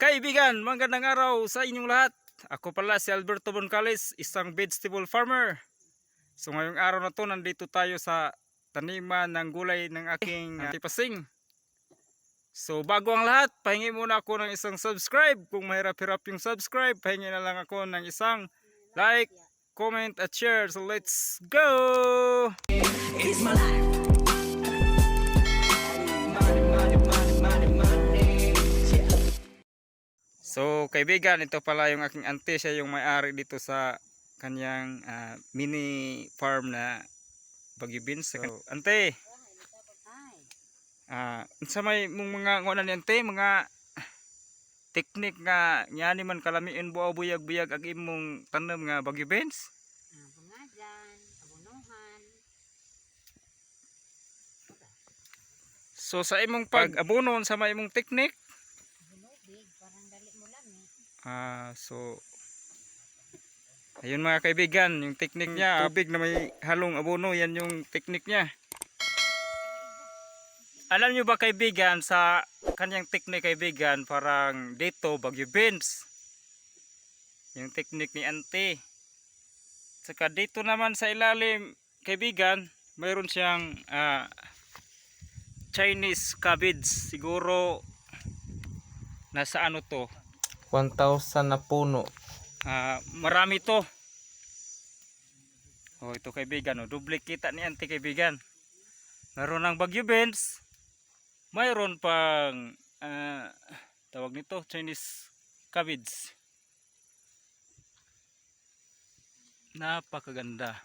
Kaibigan, magandang araw sa inyong lahat. Ako pala si Alberto Boncales, isang vegetable farmer. So ngayong araw na to, nandito tayo sa taniman ng gulay ng aking tipasing. So bago ang lahat, pahingi muna ako ng isang subscribe. Kung mahirap-hirap yung subscribe, pahingi na lang ako ng isang like, comment at share. So let's go! It's my life. So kaibigan, ito pala yung aking auntie, siya yung may-ari dito sa kanyang mini farm na Baguio Beans. So auntie, sa may mga ngonan ni auntie, mga teknik nga nyani man kalamiin buaw buyag-buyag ag imong tanom nga Baguio Beans? Bungadan, abunuhan. So sa imong pag-abonon sa may imong teknik, Binubig, parang dali mo lang eh. so ayun mga kaibigan, yung teknik niya, tubig na may halong abono, yan yung teknik niya. Alam nyo ba kaibigan, sa kanyang teknik kaibigan, parang dito Baguio Beans yung teknik ni auntie. Saka dito naman sa ilalim kaibigan, mayroon siyang Chinese cabbage. Siguro nasa ano to, 1,000 na puno. marami to. Oh, ito kaibigan, double kita ni auntie kaibigan. Meron ng Baguio Beans, mayroon pang tawag nito Chinese cabbage. Napakaganda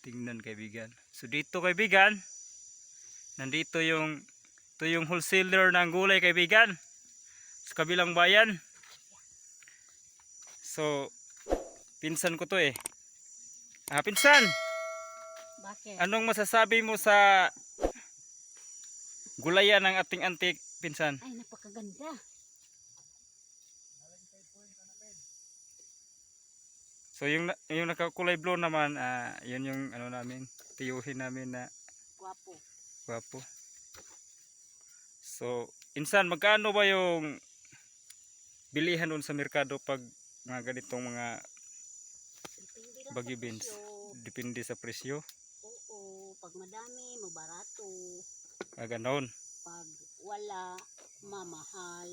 tingnan kaibigan. So dito kaibigan, nandito yung wholesaler ng gulay kaibigan sa kabilang bayan. So pinsan ko to eh. Pinsan, Bakit? anong masasabi mo sa gulayan ng ating antik, pinsan? Ay, napakaganda. So yung nakakulay blue naman, yun yung ano namin, tiyuhin namin na Guwapo. gwapo. So, insan, magkano ba yung bilihan doon sa merkado pag mga ganitong mga Depende lang Baguio sa Beans? presyo. Depende sa presyo. Oo, pag madami, mabarato. Ganon. Pag wala, mamahal.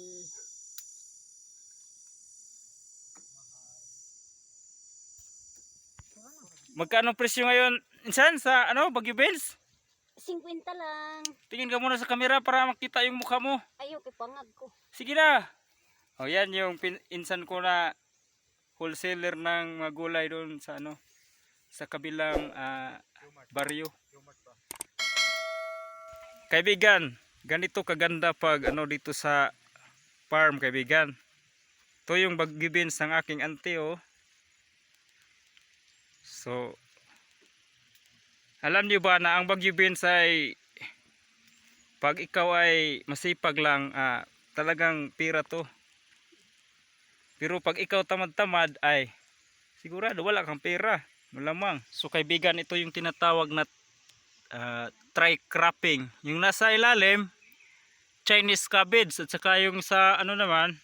Magkano presyo ngayon, insan, sa ano, Baguio Beans? 50 lang. Tingin ka muna sa camera para makita yung mukha mo. Ayaw, pipangag ko. Sige na. O yan yung insan ko na wholesaler ng mga gulay doon sa ano, sa kabilang baryo. Kaibigan, ganito kaganda pag ano dito sa farm kaibigan. Ito yung Baguio Beans ng aking auntie oh. So alam niyo ba na ang Baguio Beans ay pag ikaw ay masipag lang, talagang pira to. Pero pag ikaw tamad-tamad ay sigurado wala kang pera, malamang. So kaibigan, ito yung tinatawag na try cropping. Yung nasa ilalim Chinese cabbage at saka yung sa ano naman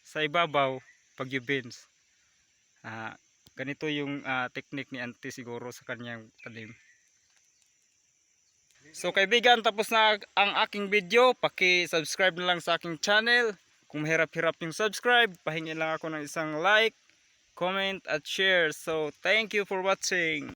sa ibabaw Baguio Beans. Ganito yung technique ni auntie siguro sa kanyang talim. So kaibigan, tapos na ang aking video. Paki-subscribe na lang sa aking channel. Kung mahirap-hirap yung subscribe, pahingi lang ako ng isang like, comment at share. So thank you for watching.